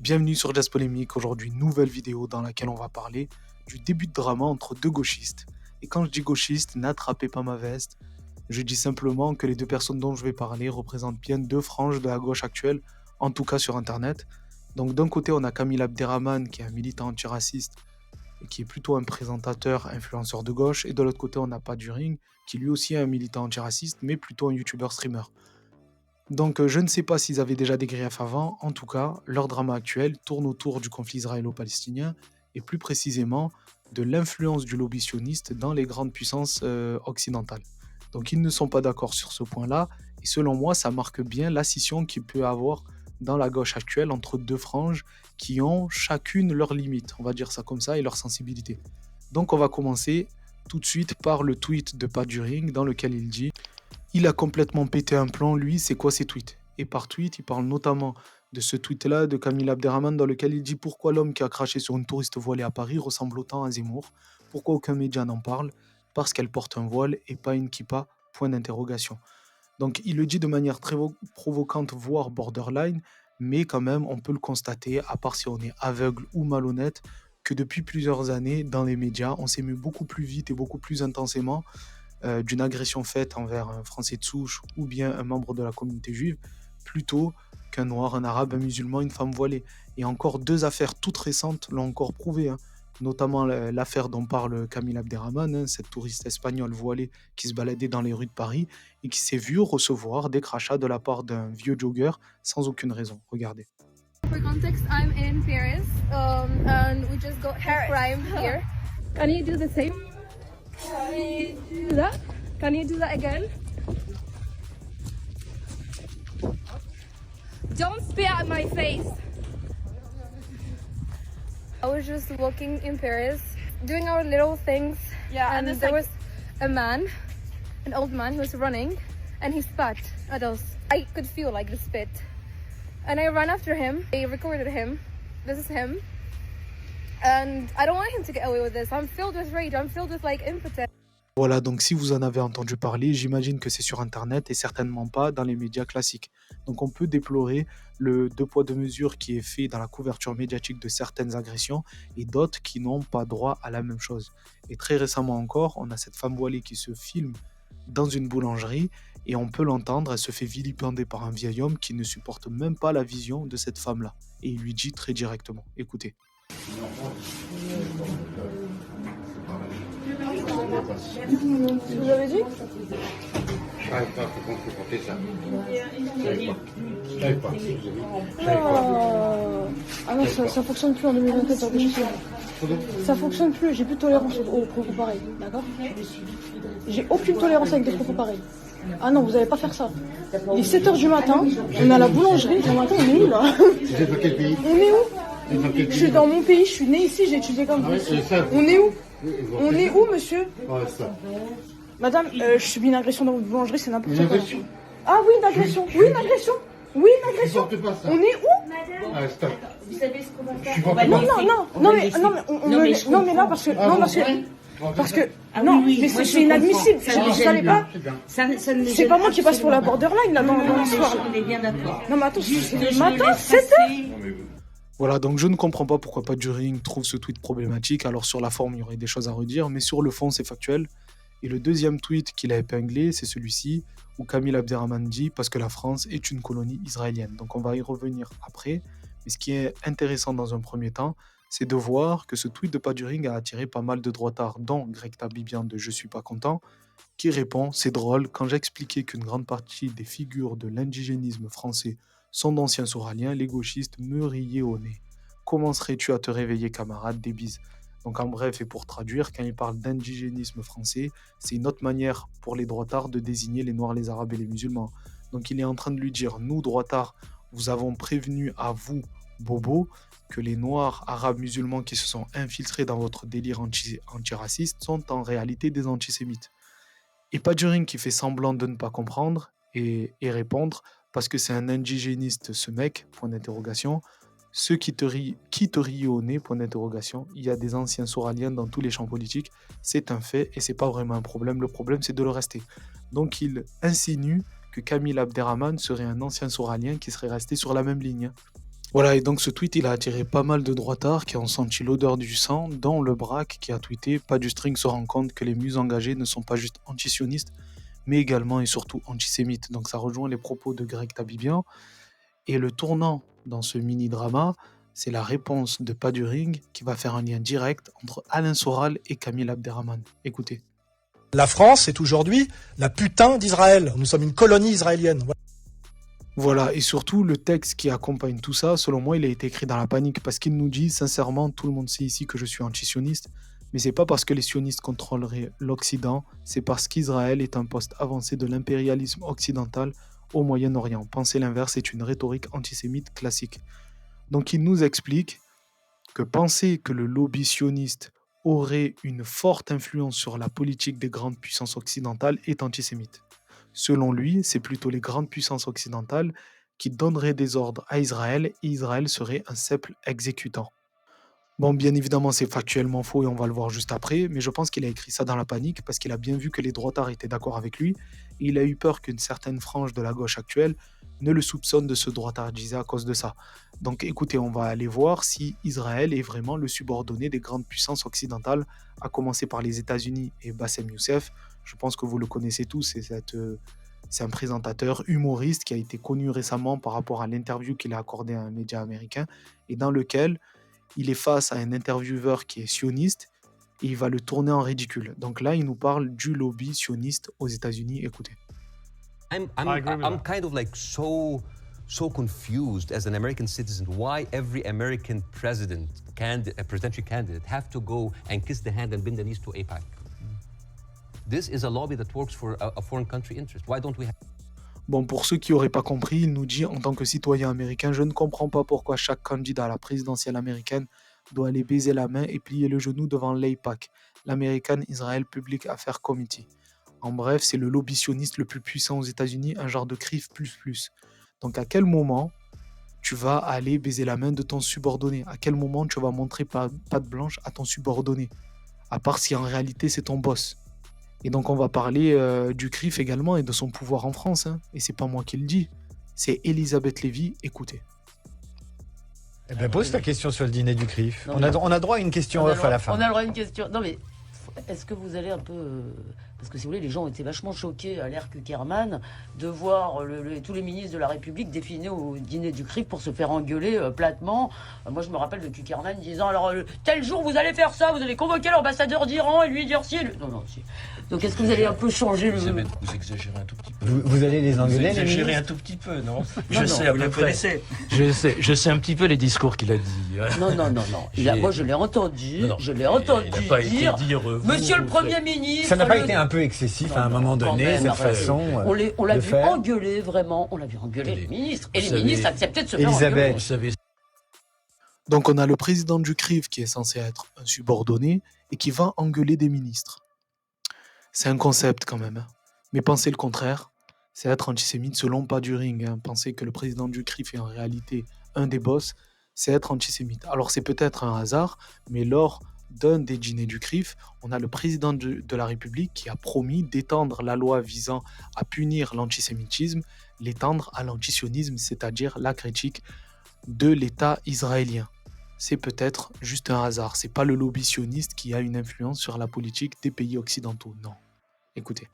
Bienvenue sur Jazz Polémique, aujourd'hui nouvelle vidéo dans laquelle on va parler du début de drama entre deux gauchistes. Et quand je dis gauchiste, n'attrapez pas ma veste, je dis simplement que les deux personnes dont je vais parler représentent bien deux franges de la gauche actuelle, en tout cas sur internet. Donc d'un côté on a Kamil Abderrahman qui est un militant antiraciste et qui est plutôt un présentateur, influenceur de gauche, et de l'autre côté on a Paduring qui lui aussi est un militant antiraciste mais plutôt un youtubeur streamer. Donc je ne sais pas s'ils avaient déjà des griefs avant, en tout cas, leur drama actuel tourne autour du conflit israélo-palestinien et plus précisément de l'influence du lobby sioniste dans les grandes puissances occidentales. Donc ils ne sont pas d'accord sur ce point-là et selon moi ça marque bien la scission qu'il peut y avoir dans la gauche actuelle entre deux franges qui ont chacune leurs limites, on va dire ça comme ça, et leur sensibilité. Donc on va commencer tout de suite par le tweet de Paduring dans lequel il dit il a complètement pété un plomb, lui, c'est quoi ses tweets? Et par tweet, il parle notamment de ce tweet-là de Kamil Abderrahman dans lequel il dit pourquoi l'homme qui a craché sur une touriste voilée à Paris ressemble autant à Zemmour? Pourquoi aucun média n'en parle? Parce qu'elle porte un voile et pas une kippa, point d'interrogation. Donc il le dit de manière très provocante, voire borderline, mais quand même on peut le constater, à part si on est aveugle ou malhonnête, que depuis plusieurs années, dans les médias, on s'émeut beaucoup plus vite et beaucoup plus intensément d'une agression faite envers un Français de souche ou bien un membre de la communauté juive, plutôt qu'un noir, un arabe, un musulman, une femme voilée. Et encore deux affaires toutes récentes l'ont encore prouvé, hein. Notamment l'affaire dont parle Kamil Abderrahman, hein, cette touriste espagnole voilée qui se baladait dans les rues de Paris et qui s'est vue recevoir des crachats de la part d'un vieux jogger sans aucune raison. Regardez. For context, I'm in Paris, and we just got hate crime here. Can you do the same? Can you do that? Can you do that again? Don't spit at my face. I was just walking in Paris, doing our little things. Yeah, and there was a man, an old man, who was running, and he spat at us. I could feel like the spit. And I ran after him. I recorded him. This is him. And I don't want him to get away with this. I'm filled with rage. I'm filled with like impotence. Voilà, donc si vous en avez entendu parler, j'imagine que c'est sur Internet et certainement pas dans les médias classiques. Donc on peut déplorer le deux poids deux mesures qui est fait dans la couverture médiatique de certaines agressions et d'autres qui n'ont pas droit à la même chose. Et très récemment encore, on a cette femme voilée qui se filme dans une boulangerie et on peut l'entendre, elle se fait vilipender par un vieil homme qui ne supporte même pas la vision de cette femme-là. Et il lui dit très directement, écoutez. Vous avez dit? Je n'arrive pas à supporter ça. Je n'arrive pas. Ah non, ça fonctionne plus en 2024 sur des choses. Ça fonctionne plus, j'ai plus de tolérance aux propos pareils, d'accord? J'ai aucune tolérance avec des propos pareils. Ah non, vous allez pas faire ça. Il est 7h du matin, on est à la boulangerie, le matin, on est où là? Vous êtes dans quel pays? On est où? Je suis dans mon pays, je suis né ici, j'ai étudié comme vous. On est où? On est où, monsieur? Madame, je subis une agression dans votre boulangerie, c'est n'importe quoi. Une agression? Ah oui, une agression. Oui, une agression. Oui, une agression. Supporte pas ça. On est où? Ah, stop. Vous savez ce qu'on va faire? Je supporte Non, pas. non, mais là, parce que, non, mais c'est inadmissible. Vous savez pas? C'est pas moi qui passe pour la borderline, là, dans l'histoire. On est bien d'accord. Non, mais attends, c'est le matin, 7h. Voilà, donc je ne comprends pas pourquoi Paduring trouve ce tweet problématique. Alors sur la forme, il y aurait des choses à redire, mais sur le fond, c'est factuel. Et le deuxième tweet qu'il a épinglé, c'est celui-ci, où Kamil Abderrahman dit « Parce que la France est une colonie israélienne ». Donc on va y revenir après. Mais ce qui est intéressant dans un premier temps, c'est de voir que ce tweet de Paduring a attiré pas mal de droitards, dont Greg Tabibian de « Je suis pas content », qui répond « C'est drôle, quand j'expliquais qu'une grande partie des figures de l'indigénisme français sont d'anciens Souraliens, les gauchistes me riaient au nez. Commencerais-tu à te réveiller, camarade, des bises ?» Donc en bref, et pour traduire, quand il parle d'indigénisme français, c'est une autre manière pour les droitards de désigner les Noirs, les Arabes et les musulmans. Donc il est en train de lui dire, nous droitards, vous avons prévenu à vous, Bobo, que les Noirs, Arabes, musulmans qui se sont infiltrés dans votre délire antiraciste sont en réalité des antisémites. Et Paduring qui fait semblant de ne pas comprendre et répondre, parce que c'est un indigéniste ce mec, point d'interrogation. Ceux qui te rient au nez, point d'interrogation. Il y a des anciens Souraliens dans tous les champs politiques, c'est un fait et c'est pas vraiment un problème. Le problème c'est de le rester. Donc il insinue que Kamil Abderrahman serait un ancien Souralien qui serait resté sur la même ligne. Voilà, et donc ce tweet, il a attiré pas mal de droitards qui ont senti l'odeur du sang, dont le Braque qui a tweeté « Pas du string se rend compte que les muses engagées ne sont pas juste antisionistes, mais également et surtout antisémites ». Donc ça rejoint les propos de Greg Tabibian. Et le tournant dans ce mini-drama, c'est la réponse de Pas du ring qui va faire un lien direct entre Alain Soral et Camille Abderrahmane. Écoutez. La France est aujourd'hui la putain d'Israël. Nous sommes une colonie israélienne. Voilà, et surtout, le texte qui accompagne tout ça, selon moi, il a été écrit dans la panique parce qu'il nous dit, sincèrement, tout le monde sait ici que je suis anti-sioniste, mais c'est pas parce que les sionistes contrôleraient l'Occident, c'est parce qu'Israël est un poste avancé de l'impérialisme occidental au Moyen-Orient. Penser l'inverse est une rhétorique antisémite classique. Donc il nous explique que penser que le lobby sioniste aurait une forte influence sur la politique des grandes puissances occidentales est antisémite. Selon lui, c'est plutôt les grandes puissances occidentales qui donneraient des ordres à Israël et Israël serait un simple exécutant. Bon, bien évidemment, c'est factuellement faux et on va le voir juste après, mais je pense qu'il a écrit ça dans la panique parce qu'il a bien vu que les droitards étaient d'accord avec lui et il a eu peur qu'une certaine frange de la gauche actuelle ne le soupçonne de se droitardiser à cause de ça. Donc écoutez, on va aller voir si Israël est vraiment le subordonné des grandes puissances occidentales, à commencer par les États-Unis et Bassem Youssef. Je pense que vous le connaissez tous, c'est un présentateur humoriste qui a été connu récemment par rapport à l'interview qu'il a accordée à un média américain et dans lequel il est face à un intervieweur qui est sioniste et il va le tourner en ridicule. Donc là, il nous parle du lobby sioniste aux États-Unis. Écoutez. I'm kind of like so confused as an American citizen why every American presidential candidate have to go and kiss the hand and bend the knees to AIPAC. This is a lobby that works for a foreign country interest. Why don't we have... Bon, pour ceux qui n'auraient pas compris, il nous dit, en tant que citoyen américain, je ne comprends pas pourquoi chaque candidat à la présidentielle américaine doit aller baiser la main et plier le genou devant l'AIPAC, l'American Israel Public Affairs Committee. En bref, c'est le lobby sioniste le plus puissant aux États-Unis, un genre de CRIF++. Donc à quel moment tu vas aller baiser la main de ton subordonné? À quel moment tu vas montrer patte blanche à ton subordonné? À part si en réalité c'est ton boss. Et donc on va parler du CRIF également et de son pouvoir en France. Hein. Et c'est pas moi qui le dis, c'est Elisabeth Lévy. Écoutez. Eh ben, pose ta question sur le dîner du CRIF. On a droit à une question off à la fin. On a le droit à une question. Non mais, est-ce que vous allez un peu... Parce que si vous voulez, les gens ont été vachement choqués à l'ère Kuckerman de voir tous les ministres de la République défilés au dîner du CRIF pour se faire engueuler platement. Moi, je me rappelle de Kuckerman disant, alors, tel jour, vous allez faire ça, vous allez convoquer l'ambassadeur d'Iran et lui dire si... Non, si. Donc, est-ce que vous allez un peu changer le... Vous exagérez un tout petit peu. Vous allez les engueuler, Vous exagérez un tout petit peu, non? Je sais, vous le connaissez. Je sais un petit peu les discours qu'il a dit. Non. Moi, je l'ai entendu. Je l'ai entendu dire... Monsieur le Premier ministre... Ça n'a pas été un peu excessif à un moment donné, cette façon on l'a vu faire. engueuler, vraiment. On l'a vu engueuler les ministres. Et les ministres acceptaient de se faire Elisabeth. engueuler. Donc on a le président du CRIF qui est censé être un subordonné et qui va engueuler des ministres. C'est un concept quand même. Hein. Mais penser le contraire, c'est être antisémite selon Pas du ring. Hein. Penser que le président du CRIF est en réalité un des boss, c'est être antisémite. Alors c'est peut-être un hasard, mais lors d'un des dîners du CRIF, on a le président de la République qui a promis d'étendre la loi visant à punir l'antisémitisme, l'étendre à l'antisionisme, c'est-à-dire la critique de l'État israélien. C'est peut-être juste un hasard, c'est pas le lobby sioniste qui a une influence sur la politique des pays occidentaux, non. Écoutez.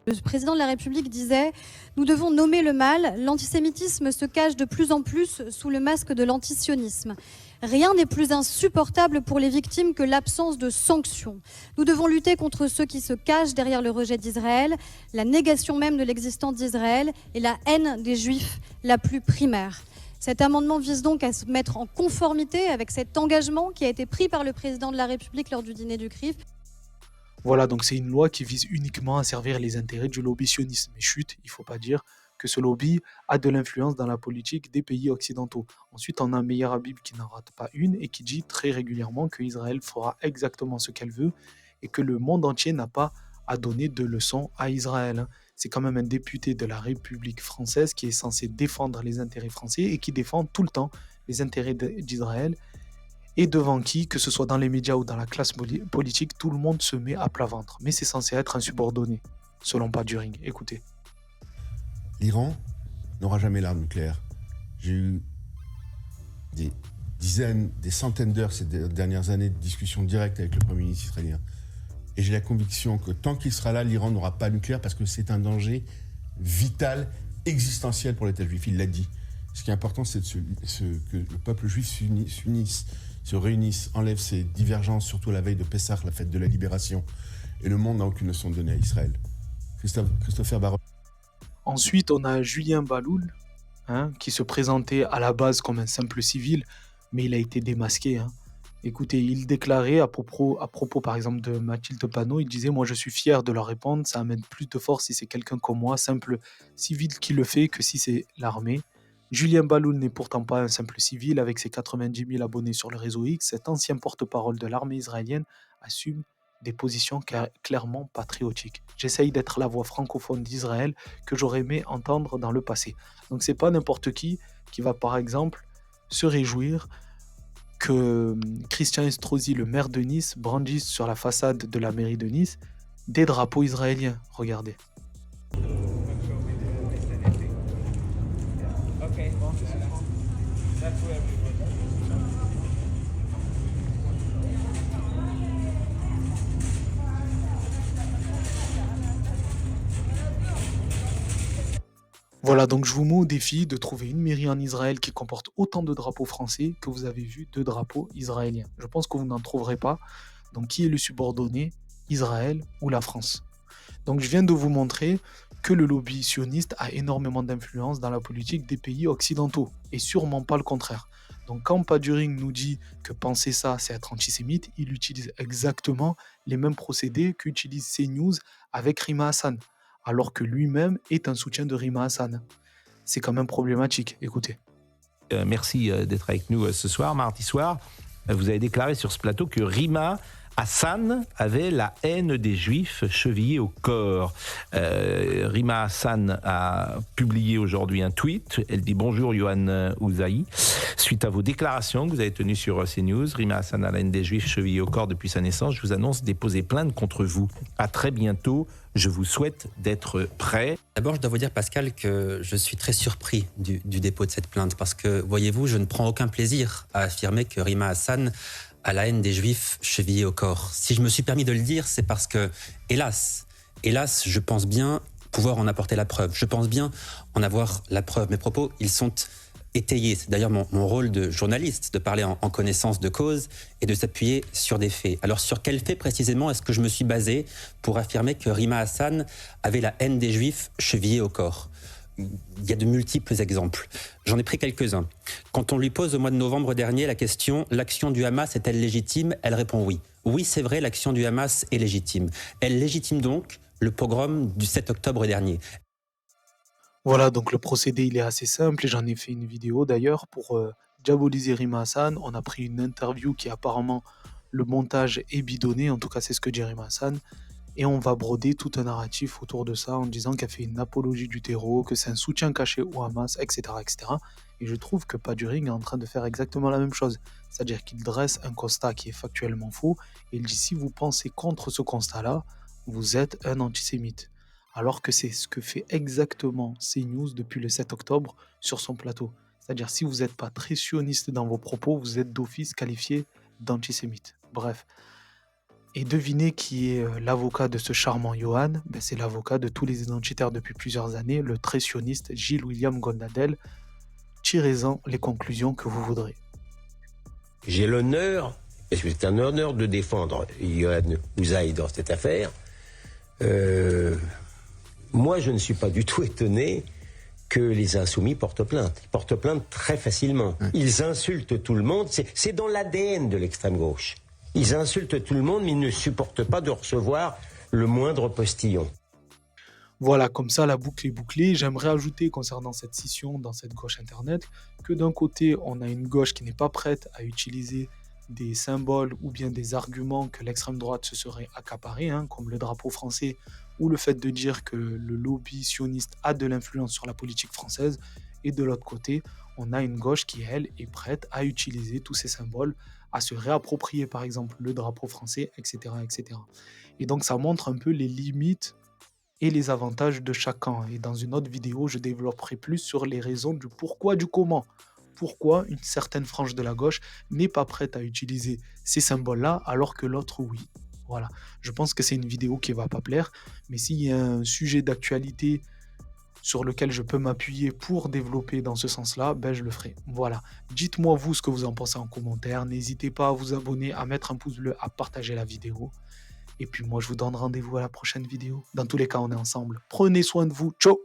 Le président de la République disait « Nous devons nommer le mal, l'antisémitisme se cache de plus en plus sous le masque de l'antisionisme. Rien n'est plus insupportable pour les victimes que l'absence de sanctions. Nous devons lutter contre ceux qui se cachent derrière le rejet d'Israël, la négation même de l'existence d'Israël et la haine des Juifs la plus primaire. » Cet amendement vise donc à se mettre en conformité avec cet engagement qui a été pris par le président de la République lors du dîner du CRIF. Voilà, donc c'est une loi qui vise uniquement à servir les intérêts du lobby sioniste. Mais chut, il ne faut pas dire que ce lobby a de l'influence dans la politique des pays occidentaux. Ensuite, on a Meir Habib qui n'en rate pas une et qui dit très régulièrement qu'Israël fera exactement ce qu'elle veut et que le monde entier n'a pas à donner de leçons à Israël. C'est quand même un député de la République française qui est censé défendre les intérêts français et qui défend tout le temps les intérêts d'Israël et devant qui, que ce soit dans les médias ou dans la classe politique, tout le monde se met à plat ventre. Mais c'est censé être un subordonné, selon Pas du ring. Écoutez. L'Iran n'aura jamais l'arme nucléaire. J'ai eu des dizaines, des centaines d'heures ces dernières années de discussions directes avec le Premier ministre israélien. Et j'ai la conviction que tant qu'il sera là, l'Iran n'aura pas le nucléaire parce que c'est un danger vital, existentiel pour l'État juif. Il l'a dit. Ce qui est important, c'est que le peuple juif s'unisse, se réunisse, enlève ses divergences, surtout la veille de Pessah, la fête de la libération. Et le monde n'a aucune leçon de donner à Israël. Christopher Baron. Ensuite, on a Julien Baloul, qui se présentait à la base comme un simple civil, mais il a été démasqué. Écoutez, il déclarait à propos par exemple de Mathilde Panot, il disait « Moi je suis fier de leur répondre, ça amène plus de force si c'est quelqu'un comme moi, simple civil qui le fait, que si c'est l'armée. » Julien Baloul n'est pourtant pas un simple civil, avec ses 90 000 abonnés sur le réseau X, cet ancien porte-parole de l'armée israélienne assume des positions clairement patriotiques. J'essaye d'être la voix francophone d'Israël que j'aurais aimé entendre dans le passé. Donc c'est pas n'importe qui va par exemple se réjouir que Christian Estrosi, le maire de Nice, brandisse sur la façade de la mairie de Nice des drapeaux israéliens. Regardez. Voilà, donc je vous mets au défi de trouver une mairie en Israël qui comporte autant de drapeaux français que vous avez vu de drapeaux israéliens. Je pense que vous n'en trouverez pas. Donc qui est le subordonné, Israël ou la France? Donc je viens de vous montrer que le lobby sioniste a énormément d'influence dans la politique des pays occidentaux, et sûrement pas le contraire. Donc quand Paduring nous dit que penser ça, c'est être antisémite, il utilise exactement les mêmes procédés qu'utilise CNews avec Rima Hassan, alors que lui-même est un soutien de Rima Hassan. C'est quand même problématique, écoutez. Merci d'être avec nous ce soir, mardi soir. Vous avez déclaré sur ce plateau que Rima Hassan avait la haine des Juifs chevillée au corps. Rima Hassan a publié aujourd'hui un tweet. Elle dit « Bonjour Yohann Uzaï. Suite à vos déclarations que vous avez tenues sur CNews, Rima Hassan a la haine des Juifs chevillée au corps depuis sa naissance. Je vous annonce déposer plainte contre vous. À très bientôt. Je vous souhaite d'être prêt. » D'abord, je dois vous dire, Pascal, que je suis très surpris du dépôt de cette plainte parce que, voyez-vous, je ne prends aucun plaisir à affirmer que Rima Hassan a la haine des Juifs chevillée au corps. Si je me suis permis de le dire, c'est parce que, hélas, je pense bien pouvoir en apporter la preuve. Je pense bien en avoir la preuve. Mes propos, ils sont étayés. C'est d'ailleurs mon rôle de journaliste, de parler en connaissance de cause et de s'appuyer sur des faits. Alors, sur quels faits précisément est-ce que je me suis basé pour affirmer que Rima Hassan avait la haine des Juifs chevillée au corps ? Il y a de multiples exemples. J'en ai pris quelques-uns. Quand on lui pose au mois de novembre dernier la question « L'action du Hamas est-elle légitime ?» Elle répond oui. Oui, c'est vrai, l'action du Hamas est légitime. Elle légitime donc le pogrom du 7 octobre dernier. Voilà, donc le procédé, il est assez simple et j'en ai fait une vidéo d'ailleurs pour diaboliser Rima Hassan. On a pris une interview qui apparemment, le montage est bidonné, en tout cas c'est ce que dit Rima Hassan. Et on va broder tout un narratif autour de ça en disant qu'elle fait une apologie du terreau, que c'est un soutien caché au Hamas, etc. etc. Et je trouve que Paduring est en train de faire exactement la même chose. C'est-à-dire qu'il dresse un constat qui est factuellement faux, et il dit si vous pensez contre ce constat-là, vous êtes un antisémite. Alors que c'est ce que fait exactement CNews depuis le 7 octobre sur son plateau. C'est-à-dire si vous n'êtes pas très sioniste dans vos propos, vous êtes d'office qualifié d'antisémite. Bref. Et devinez qui est l'avocat de ce charmant Yohann? C'est l'avocat de tous les identitaires depuis plusieurs années, le très sioniste Gilles William Goldnadel. Tirez-en les conclusions que vous voudrez. J'ai l'honneur, parce que c'est un honneur de défendre Yohann Uzaï dans cette affaire. Moi, je ne suis pas du tout étonné que les insoumis portent plainte. Ils portent plainte très facilement. Ils insultent tout le monde. C'est dans l'ADN de l'extrême gauche. Ils insultent tout le monde, mais ils ne supportent pas de recevoir le moindre postillon. Voilà, comme ça la boucle est bouclée. J'aimerais ajouter concernant cette scission dans cette gauche internet que d'un côté, on a une gauche qui n'est pas prête à utiliser des symboles ou bien des arguments que l'extrême droite se serait accaparé, comme le drapeau français ou le fait de dire que le lobby sioniste a de l'influence sur la politique française. Et de l'autre côté, on a une gauche qui, elle, est prête à utiliser tous ces symboles, à se réapproprier par exemple le drapeau français, etc., etc. Et donc ça montre un peu les limites et les avantages de chacun. Et dans une autre vidéo, je développerai plus sur les raisons du pourquoi, du comment. pourquoi une certaine frange de la gauche n'est pas prête à utiliser ces symboles-là alors que l'autre, oui. Voilà, je pense que c'est une vidéo qui ne va pas plaire, mais s'il y a un sujet d'actualité sur lequel je peux m'appuyer pour développer dans ce sens-là, ben je le ferai. Voilà, dites-moi vous ce que vous en pensez en commentaire, n'hésitez pas à vous abonner, à mettre un pouce bleu, à partager la vidéo. Et puis moi, je vous donne rendez-vous à la prochaine vidéo. Dans tous les cas, on est ensemble. Prenez soin de vous. Ciao!